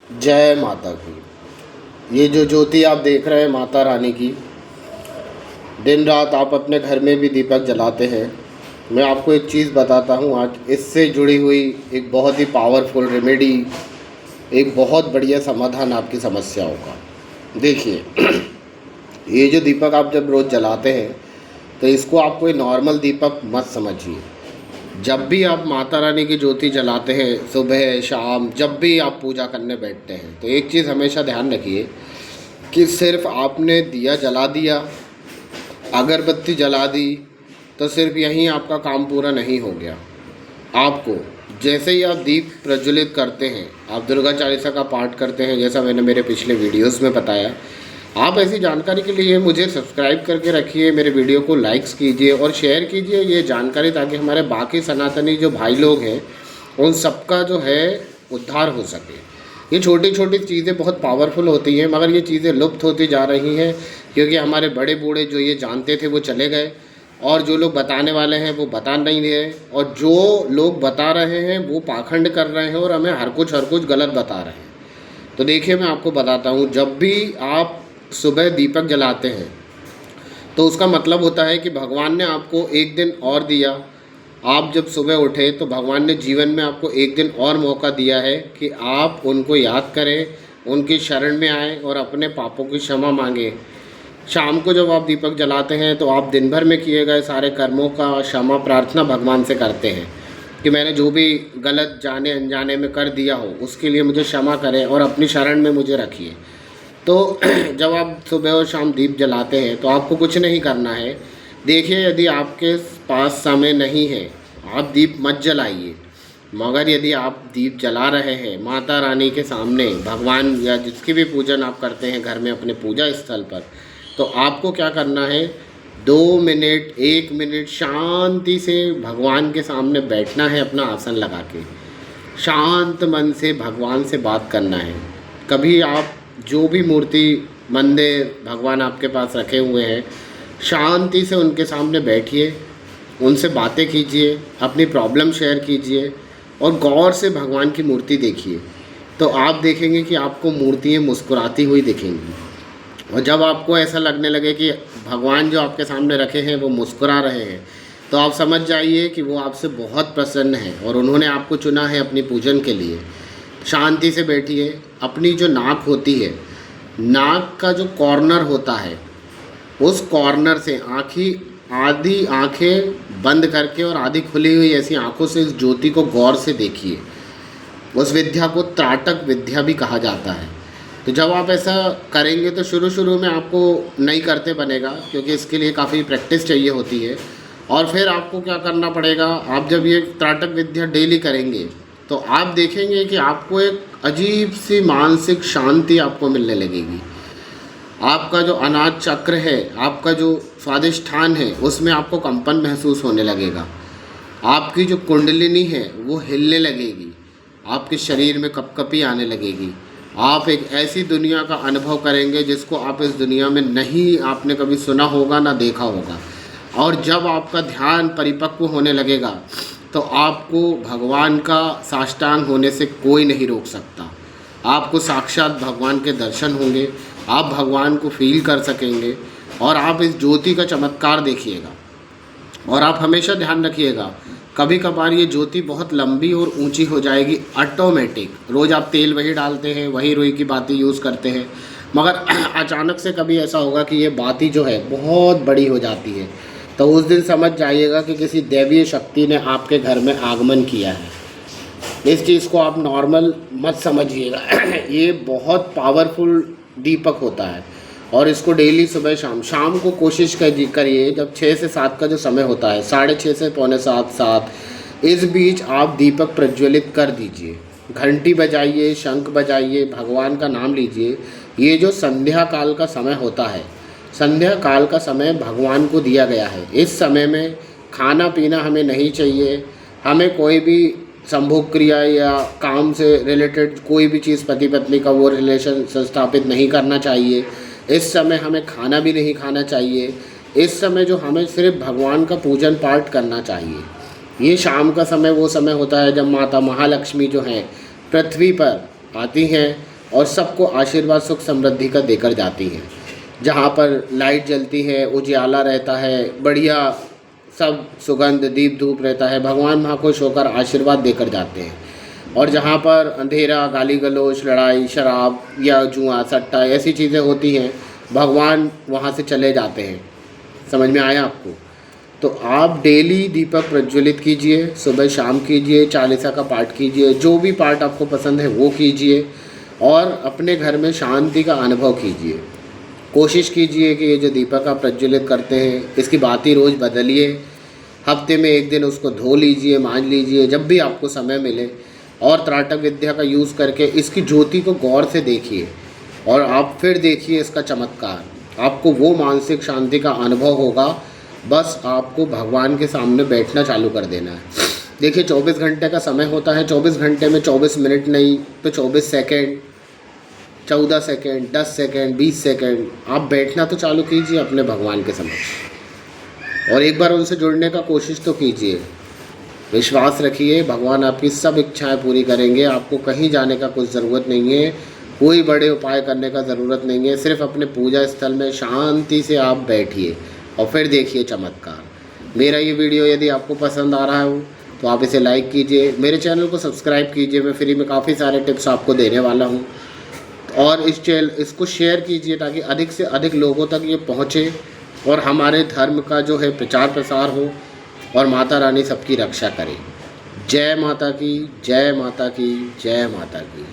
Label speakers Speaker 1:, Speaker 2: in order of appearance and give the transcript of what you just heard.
Speaker 1: जय माता की। ये जो ज्योति आप देख रहे हैं माता रानी की, दिन रात आप अपने घर में भी दीपक जलाते हैं। मैं आपको एक चीज़ बताता हूँ आज, इससे जुड़ी हुई एक बहुत ही पावरफुल रेमेडी, एक बहुत बढ़िया समाधान आपकी समस्याओं का। देखिए ये जो दीपक आप जब रोज़ जलाते हैं तो इसको आप कोई नॉर्मल दीपक मत समझिए। जब भी आप माता रानी की ज्योति जलाते हैं, सुबह शाम जब भी आप पूजा करने बैठते हैं, तो एक चीज़ हमेशा ध्यान रखिए कि सिर्फ आपने दिया जला दिया, अगरबत्ती जला दी, तो सिर्फ यहीं आपका काम पूरा नहीं हो गया। आपको जैसे ही आप दीप प्रज्वलित करते हैं, आप दुर्गा चालीसा का पाठ करते हैं, जैसा मैंने मेरे पिछले वीडियोस में बताया। आप ऐसी जानकारी के लिए मुझे सब्सक्राइब करके रखिए, मेरे वीडियो को लाइक्स कीजिए और शेयर कीजिए ये जानकारी, ताकि हमारे बाकी सनातनी जो भाई लोग हैं उन सबका जो है उद्धार हो सके। ये छोटी छोटी चीज़ें बहुत पावरफुल होती हैं, मगर ये चीज़ें लुप्त होती जा रही हैं क्योंकि हमारे बड़े बूढ़े जो ये जानते थे वो चले गए, और जो लोग बताने वाले हैं वो बता नहीं रहे, और जो लोग बता रहे हैं वो पाखंड कर रहे हैं और हमें हर कुछ गलत बता रहे हैं। तो देखिए मैं आपको बताता हूँ, जब भी आप सुबह दीपक जलाते हैं तो उसका मतलब होता है कि भगवान ने आपको एक दिन और दिया। आप जब सुबह उठे तो भगवान ने जीवन में आपको एक दिन और मौका दिया है कि आप उनको याद करें, उनकी शरण में आएँ और अपने पापों की क्षमा मांगें। शाम को जब आप दीपक जलाते हैं तो आप दिन भर में किए गए सारे कर्मों का क्षमा प्रार्थना भगवान से करते हैं कि मैंने जो भी गलत जाने अनजाने में कर दिया हो उसके लिए मुझे क्षमा करें और अपनी शरण में मुझे रखिए। तो जब आप सुबह और शाम दीप जलाते हैं तो आपको कुछ नहीं करना है। देखिए, यदि आपके पास समय नहीं है आप दीप मत जलाइए, मगर यदि आप दीप जला रहे हैं माता रानी के सामने, भगवान या जिसकी भी पूजन आप करते हैं घर में अपने पूजा स्थल पर, तो आपको क्या करना है, 2 मिनट 1 मिनट शांति से भगवान के सामने बैठना है, अपना आसन लगा के शांत मन से भगवान से बात करना है। कभी आप जो भी मूर्ति, मंदिर, भगवान आपके पास रखे हुए हैं, शांति से उनके सामने बैठिए, उनसे बातें कीजिए, अपनी प्रॉब्लम शेयर कीजिए और गौर से भगवान की मूर्ति देखिए। तो आप देखेंगे कि आपको मूर्तियाँ मुस्कुराती हुई दिखेंगी, और जब आपको ऐसा लगने लगे कि भगवान जो आपके सामने रखे हैं वो मुस्कुरा रहे हैं, तो आप समझ जाइए कि वो आपसे बहुत प्रसन्न हैं और उन्होंने आपको चुना है अपनी पूजन के लिए। शांति से बैठिए। अपनी जो नाक होती है, नाक का जो कॉर्नर होता है, उस कॉर्नर से आधी आंखें बंद करके और आधी खुली हुई ऐसी आंखों से इस ज्योति को गौर से देखिए। उस विद्या को त्राटक विद्या भी कहा जाता है। तो जब आप ऐसा करेंगे तो शुरू शुरू में आपको नहीं करते बनेगा, क्योंकि इसके लिए काफ़ी प्रैक्टिस चाहिए होती है। और फिर आपको क्या करना पड़ेगा, आप जब ये त्राटक विद्या डेली करेंगे तो आप देखेंगे कि आपको एक अजीब सी मानसिक शांति आपको मिलने लगेगी। आपका जो अनाज चक्र है, आपका जो स्वादिष्ठान है, उसमें आपको कंपन महसूस होने लगेगा। आपकी जो कुंडलिनी है वो हिलने लगेगी, आपके शरीर में कपकपी आने लगेगी। आप एक ऐसी दुनिया का अनुभव करेंगे जिसको आप इस दुनिया में नहीं आपने कभी सुना होगा ना देखा होगा। और जब आपका ध्यान परिपक्व होने लगेगा तो आपको भगवान का साष्टांग होने से कोई नहीं रोक सकता। आपको साक्षात भगवान के दर्शन होंगे, आप भगवान को फील कर सकेंगे और आप इस ज्योति का चमत्कार देखिएगा। और आप हमेशा ध्यान रखिएगा, कभी कभार ये ज्योति बहुत लंबी और ऊंची हो जाएगी ऑटोमेटिक। रोज़ आप तेल वही डालते हैं, वही रुई की बाती यूज़ करते हैं, मगर अचानक से कभी ऐसा होगा कि ये बाती जो है बहुत बड़ी हो जाती है, तो उस दिन समझ जाइएगा कि किसी दैवीय शक्ति ने आपके घर में आगमन किया है। इस चीज़ को आप नॉर्मल मत समझिएगा। ये बहुत पावरफुल दीपक होता है और इसको डेली सुबह शाम को कोशिश करिए, जब 6 से 7 का जो समय होता है, 6:30 से पौने 7, इस बीच आप दीपक प्रज्वलित कर दीजिए। घंटी बजाइए, शंख बजाइए, भगवान का नाम लीजिए। ये जो संध्या काल का समय होता है, संध्या काल का समय भगवान को दिया गया है। इस समय में खाना पीना हमें नहीं चाहिए, हमें कोई भी संभोग क्रिया या काम से रिलेटेड कोई भी चीज़, पति पत्नी का वो रिलेशन संस्थापित नहीं करना चाहिए। इस समय हमें खाना भी नहीं खाना चाहिए। इस समय जो हमें सिर्फ भगवान का पूजन पाठ करना चाहिए। ये शाम का समय वो समय होता है जब माता महालक्ष्मी जो हैं पृथ्वी पर आती हैं और सबको आशीर्वाद सुख समृद्धि का देकर जाती हैं। जहाँ पर लाइट जलती है, उजियाला रहता है, बढ़िया सब सुगंध दीप धूप रहता है, भगवान वहाँ खुश होकर आशीर्वाद देकर जाते हैं। और जहाँ पर अंधेरा, गाली गलौज, लड़ाई, शराब या जुआ सट्टा ऐसी चीज़ें होती हैं, भगवान वहाँ से चले जाते हैं। समझ में आया आपको? तो आप डेली दीपक प्रज्वलित कीजिए, सुबह शाम कीजिए, चालीसा का पाठ कीजिए, जो भी पाठ आपको पसंद है वो कीजिए और अपने घर में शांति का अनुभव कीजिए। कोशिश कीजिए कि ये जो दीपक आप प्रज्वलित करते हैं इसकी बाती रोज़ बदलिए। हफ्ते में एक दिन उसको धो लीजिए, मांज लीजिए जब भी आपको समय मिले, और त्राटक विद्या का यूज़ करके इसकी ज्योति को गौर से देखिए और आप फिर देखिए इसका चमत्कार। आपको वो मानसिक शांति का अनुभव होगा। बस आपको भगवान के सामने बैठना चालू कर देना है। देखिए 24 घंटे का समय होता है, 24 घंटे में 24 मिनट नहीं तो 24 सेकेंड, 14 सेकेंड, 10 सेकेंड, 20 सेकेंड आप बैठना तो चालू कीजिए अपने भगवान के समक्ष और एक बार उनसे जुड़ने का कोशिश तो कीजिए। विश्वास रखिए, भगवान आपकी सब इच्छाएं पूरी करेंगे। आपको कहीं जाने का कुछ ज़रूरत नहीं है, कोई बड़े उपाय करने का ज़रूरत नहीं है। सिर्फ अपने पूजा स्थल में शांति से आप बैठिए और फिर देखिए चमत्कार। मेरा ये वीडियो यदि आपको पसंद आ रहा हो तो आप इसे लाइक कीजिए, मेरे चैनल को सब्सक्राइब कीजिए। मैं फ्री में काफ़ी सारे टिप्स आपको देने वाला हूँ और इसको शेयर कीजिए ताकि अधिक से अधिक लोगों तक ये पहुँचे और हमारे धर्म का जो है प्रचार प्रसार हो और माता रानी सबकी रक्षा करे। जय माता की, जय माता की, जय माता की।